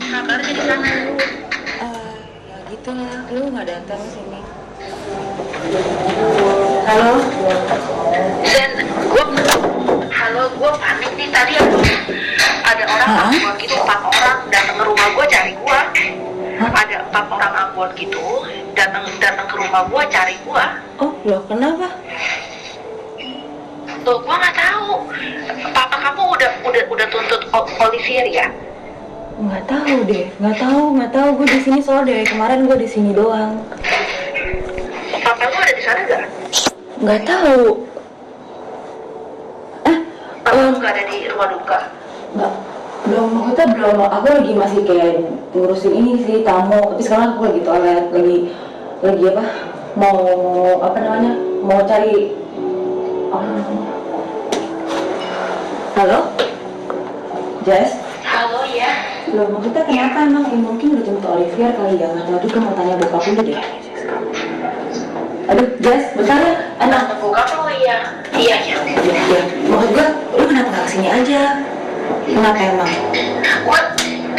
kabarnya di sana? Ya gitu lah, lu nggak datang sini. Halo? Dan gue panik nih tadi ada orang anggot gitu, 4 orang datang ke rumah gue cari gue. Ada 4 orang anggot gitu datang ke rumah gue cari gue. Oh, loh kenapa? Tuh gue nggak tahu. Papa kamu udah tuntut Olivier ya? Nggak tahu deh, nggak tahu. Gue di sini soal dari kemarin gue di sini doang. Papa lu ada di sana nggak? Nggak tahu. Papa lu nggak ada di rumah duka? Nggak, belum. Aku lagi masih kayak ngurusin ini sih tamu. Tapi sekarang aku lagi toilet, lagi apa? Mau cari apa namanya? Halo, Jess? Halo ya. Loh, maksudnya kenapa emang? Mungkin udah jemput Olivier kali ya, nggak tahu juga, mau tanya bokap dulu deh. Aduh, Jess, bentar ya, enak. Bokap lu ya? Iya. Ya, maksud gue, lu kenapa nggak kesini aja? Kenapa emang? Gue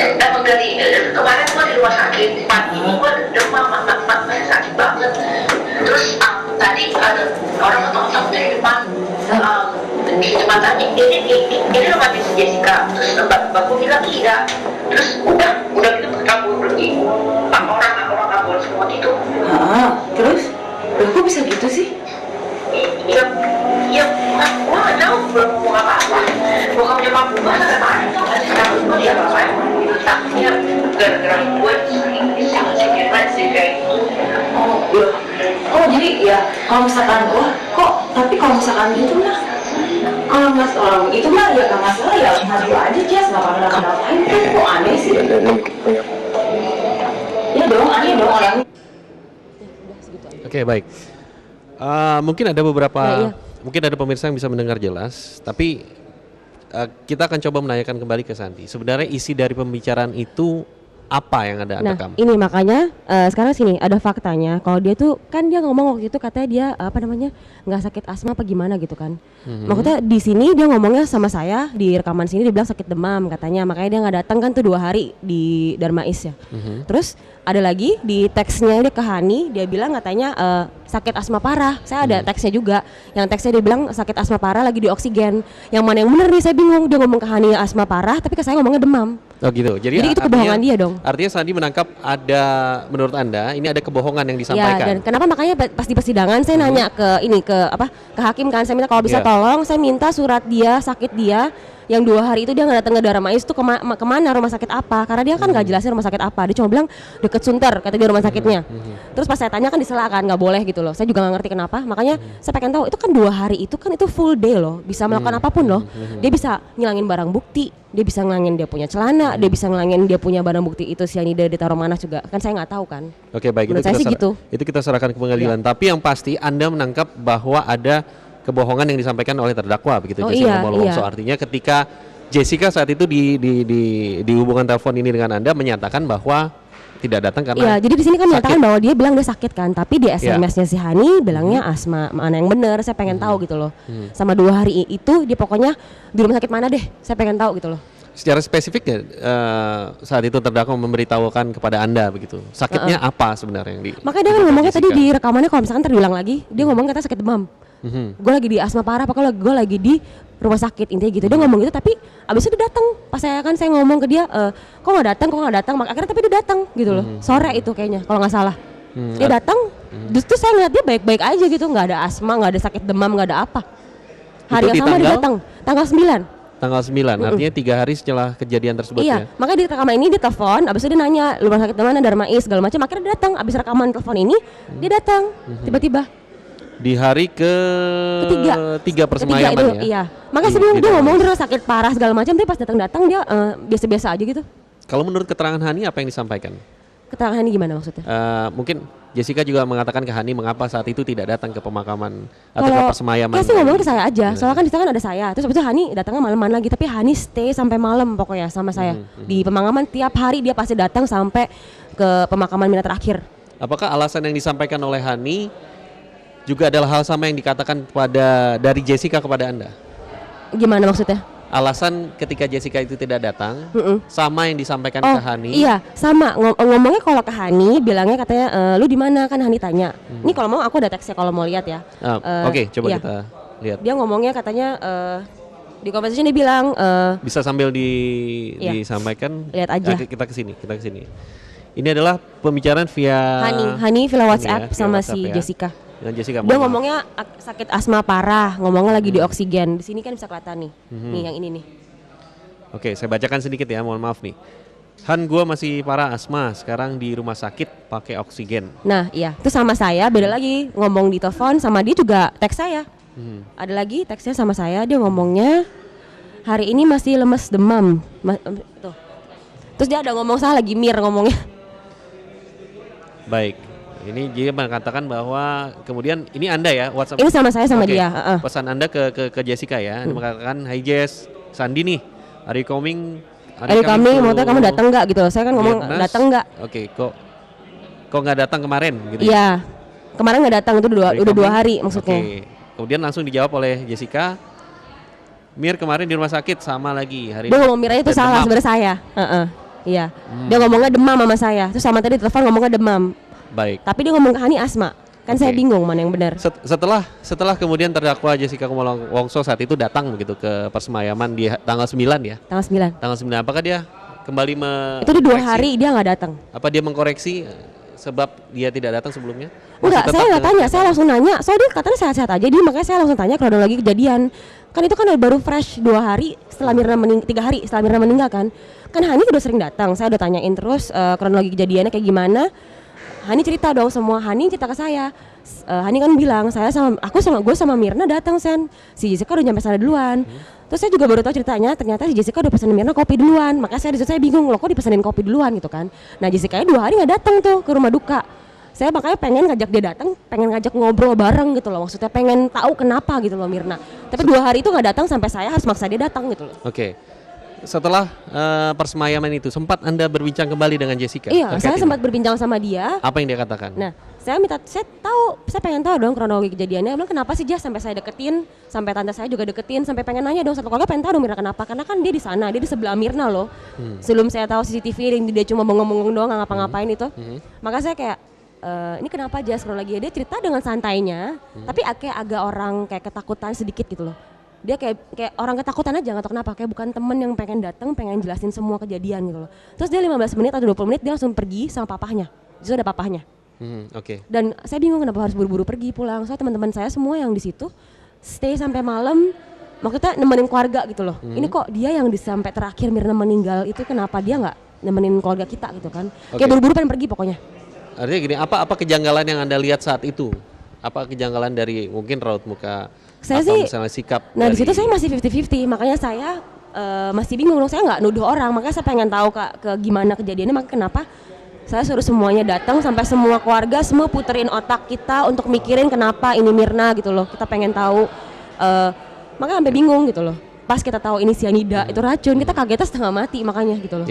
emang dari kemarin gue di rumah sakit, pagi ini gue demam, masih sakit banget. Terus tadi ada orang ngetok dari depan, di depan tadi, ini rumahnya si Jessica. Terus mbak gue bilang iya. Terus udah gitu kabur pergi. Orang kabur semua itu. Terus? Loh, kok bisa gitu sih? Iya, gue nggak tahu, belum ngomong apa-apa. Bokapnya Pak Bubah sampai mana tuh nggak sih, takut gue dia apa-apain. Takutnya gara-gara gue sangat sedikit sih kayak gitu. Oh, jadi ya kalau misalkan tapi kalau misalkan gitu mah, kalau mas orang itu mah ya nggak masalah ya, maju aja Jess, nggak kenapa-napain kan, kok aneh sih? Ya dong, aneh dong orangnya. Oke, baik. Mungkin ada beberapa, iya. mungkin ada pemirsa yang bisa mendengar jelas, tapi kita akan coba menanyakan kembali ke Santi. Sebenarnya isi dari pembicaraan itu apa yang ada rekam? Ini makanya sekarang sini ada faktanya. Kalau dia tuh kan dia ngomong waktu itu katanya dia nggak sakit asma apa gimana gitu kan. Maksudnya di sini dia ngomongnya sama saya di rekaman sini dia bilang sakit demam katanya, makanya dia nggak datang kan tuh 2 hari di Darmais ya. Terus ada lagi di teksnya dia ke Hani, dia bilang katanya sakit asma parah. Saya ada teksnya juga. Yang teksnya dia bilang sakit asma parah lagi di oksigen. Yang mana yang benar nih saya bingung. Dia ngomong ke Hani asma parah tapi ke saya ngomongnya demam. Oh gitu. Jadi itu kebohongan dia dong. Artinya Sandi menangkap ada, menurut Anda ini ada kebohongan yang disampaikan. Ya, dan kenapa makanya pas di persidangan saya nanya ke hakim kan, saya minta kalau bisa tolong saya minta surat dia sakit dia yang 2 hari itu dia nggak datang ke Darmais itu kemana, rumah sakit apa, karena dia kan nggak jelasin rumah sakit apa, dia cuma bilang deket Sunter kata dia rumah sakitnya. Terus pas saya tanya kan disela kan, nggak boleh gitu loh, saya juga nggak ngerti kenapa, makanya saya pengen tahu itu kan 2 hari itu kan itu full day loh, bisa melakukan apapun loh, dia bisa ngilangin barang bukti, dia bisa ngilangin dia punya celana, dia bisa ngilangin dia punya barang bukti itu cyanida ditaruh mana juga, kan saya nggak tahu kan. Oke, baik, menurut saya sih gitu. Itu kita serahkan ke pengadilan. Tapi yang pasti Anda menangkap bahwa ada kebohongan yang disampaikan oleh terdakwa begitu. Iya. So artinya ketika Jessica saat itu di hubungan telepon ini dengan Anda menyatakan bahwa tidak datang karena iya, jadi di sini kan sakit. menyatakan bahwa dia bilang dia sakit kan, tapi di SMS-nya si Hani bilangnya asma. Mana yang benar? Saya pengen tahu gitu loh. Sama 2 hari itu dia pokoknya di rumah sakit mana deh? Saya pengen tahu gitu loh. Secara spesifik ya saat itu terdakwa memberitahukan kepada Anda begitu. Sakitnya apa sebenarnya yang di? Makanya dia kan ngomongnya tadi di rekamannya kalau misalkan terulang lagi, dia ngomong katanya sakit demam. Gue lagi di asma parah, pokoknya gue lagi di rumah sakit intinya gitu. Dia ngomong gitu tapi abis itu dia datang. Pas saya ngomong ke dia, kok nggak datang? Akhirnya tapi dia datang gitu loh. Sore itu kayaknya kalau nggak salah. Dia datang. Terus saya ngeliat dia baik-baik aja gitu, nggak ada asma, nggak ada sakit demam, nggak ada apa. Hari yang sama dia datang, tanggal 9. Tanggal 9, artinya 3 hari setelah kejadian tersebut ya? Iya, makanya di rekaman ini dia telepon, abis itu dia nanya rumah sakit mana, Darmais segala macam, akhirnya dia datang, abis rekaman telepon ini dia datang, tiba-tiba. Di hari ketiga persemayaman itu, ya? Iya, makanya sebelum dia ngomong dia sakit parah segala macam, tapi pas datang dia biasa-biasa aja gitu. Kalau menurut keterangan Hani apa yang disampaikan? Keterangan Hani gimana maksudnya? Mungkin Jessica juga mengatakan ke Hani mengapa saat itu tidak datang ke pemakaman atau ke persemayaman. Kalau sih ngomong ke saya aja, soalnya kan di sana kan ada saya. Terus habis itu Hani datangnya malam-malam lagi, tapi Hani stay sampai malam pokoknya sama saya. Di pemakaman tiap hari dia pasti datang sampai ke pemakaman Mina terakhir. Apakah alasan yang disampaikan oleh Hani juga adalah hal sama yang dikatakan dari Jessica kepada Anda? Gimana maksudnya? alasan ketika Jessica itu tidak datang sama yang disampaikan Oh ke Hani. iya sama ngomongnya kalau ke Hani bilangnya katanya lu di mana kan Hani tanya. Ini kalau mau aku ada teksnya kalau mau lihat ya. Oke, coba iya. kita lihat. Dia ngomongnya katanya di conversation dia bilang Bisa sambil Iya. disampaikan. Lihat aja. Kita ke sini. Ini adalah pembicaraan via Hani via WhatsApp via sama WhatsApp si ya. Jessica. Dengan Jessica. Dia mohon maaf. ngomongnya sakit asma parah, ngomongnya lagi di oksigen. Di sini kan bisa kelihatan nih. Nih yang ini nih. Oke, saya bacakan sedikit ya, mohon maaf nih. Han, gua masih parah asma, sekarang di rumah sakit pakai oksigen. Nah, iya, itu sama saya, beda lagi ngomong di telepon sama dia juga teks saya. Ada lagi teksnya sama saya, dia ngomongnya hari ini masih lemes demam. Tuh. Terus dia ada ngomong salah lagi Mir ngomongnya. Baik. Ini dia mengatakan bahwa kemudian ini Anda ya WhatsApp. Ini sama saya sama Oke, dia. Pesan Anda ke Jessica ya. Dia mengatakan, "Hai Jess, Sandi nih. Are you coming? Maksudnya kamu datang nggak gitu loh. Saya kan ngomong Mirnas?" datang nggak. Oke, kok nggak datang kemarin gitu ya? Iya. Kemarin nggak datang itu udah Are you 2 coming? hari maksudnya. Oke. Kemudian langsung dijawab oleh Jessica, Mir kemarin di rumah sakit sama lagi hari Dia ngomong Miranya itu dan salah demam." sebenarnya saya. Iya. Dia ngomongnya demam sama saya. Terus sama tadi di telepon ngomongnya demam. Baik. Tapi dia ngomong ke Hani asma. Kan saya Oke. bingung mana yang benar. Setelah kemudian terdakwa Jessica Kumala Wongso saat itu datang begitu ke persemayaman di tanggal 9 ya. Tanggal 9. Tanggal 9, apakah dia kembali Itu udah 2 hari dia nggak datang. Apa dia mengkoreksi sebab dia tidak datang sebelumnya? Enggak, Masih saya tetap nggak tanya, saya langsung nanya. Soalnya dia katanya sehat-sehat aja, dia makanya saya langsung tanya kronologi kejadian. Kan itu kan baru fresh 2 hari setelah Mirna 3 hari setelah Mirna meninggal kan. Kan Hani udah sering datang, saya udah tanyain terus kronologi kejadiannya kayak gimana. Hani cerita dong semua, Hani cerita ke saya. Hani kan bilang, gue sama Mirna datang Sen. Si Jessica udah nyampe sana duluan. Terus saya juga baru tahu ceritanya, ternyata si Jessica udah pesenin Mirna kopi duluan. Makanya saya bingung, loh kok dipesenin kopi duluan gitu kan. Nah Jessica 2 hari nggak datang tuh ke rumah duka. Saya makanya pengen ngajak dia datang, pengen ngajak ngobrol bareng gitu loh. Maksudnya pengen tahu kenapa gitu loh Mirna. Tapi 2 hari itu nggak datang sampai saya harus maksa dia datang gitu loh. Oke. Setelah persemayaman itu sempat Anda berbincang kembali dengan Jessica? Iya, terkait saya ini? sempat berbincang sama dia. Apa yang dia katakan? Nah, saya pengen tahu dong kronologi kejadiannya. Emang kenapa sih Jas sampai saya deketin, sampai tante saya juga deketin, sampai pengen nanya dong satu keluarga pengen tahu dong Mirna kenapa? Karena kan dia di sana, dia di sebelah Mirna loh. Sebelum saya tahu CCTV dia cuma bengong-bengong doang nggak ngapa-ngapain itu. Maka saya kayak ini kenapa Jas kronologi? Dia cerita dengan santainya, tapi kayak agak orang kayak ketakutan sedikit gitu loh. Dia kayak orang ketakutan aja nggak tahu kenapa, kayak bukan temen yang pengen datang pengen jelasin semua kejadian gitu loh. Terus dia 15 menit atau 20 menit dia langsung pergi sama papahnya. Justru ada papahnya. Oke. Dan saya bingung kenapa harus buru-buru pergi pulang. Soalnya teman-teman saya semua yang di situ stay sampai malam, maksudnya nemenin keluarga gitu loh. Ini kok dia yang sampai terakhir Mirna meninggal itu kenapa dia nggak nemenin keluarga kita gitu kan? Kayak buru-buru pengen pergi pokoknya. Artinya gini, apa kejanggalan yang Anda lihat saat itu? Apa kejanggalan dari mungkin raut muka Saya atau sih, misalnya sikap? nah di dari- situ saya masih 50-50, makanya saya masih bingung dong. Saya nggak nuduh orang, makanya saya pengen tahu ke gimana kejadiannya. Maka kenapa saya suruh semuanya datang sampai semua keluarga semua puterin otak kita untuk mikirin kenapa ini Mirna gitu loh. Kita pengen tahu, makanya sampai bingung gitu loh. Pas kita tahu ini cyanida itu racun, kita kagetnya setengah mati makanya gitu loh.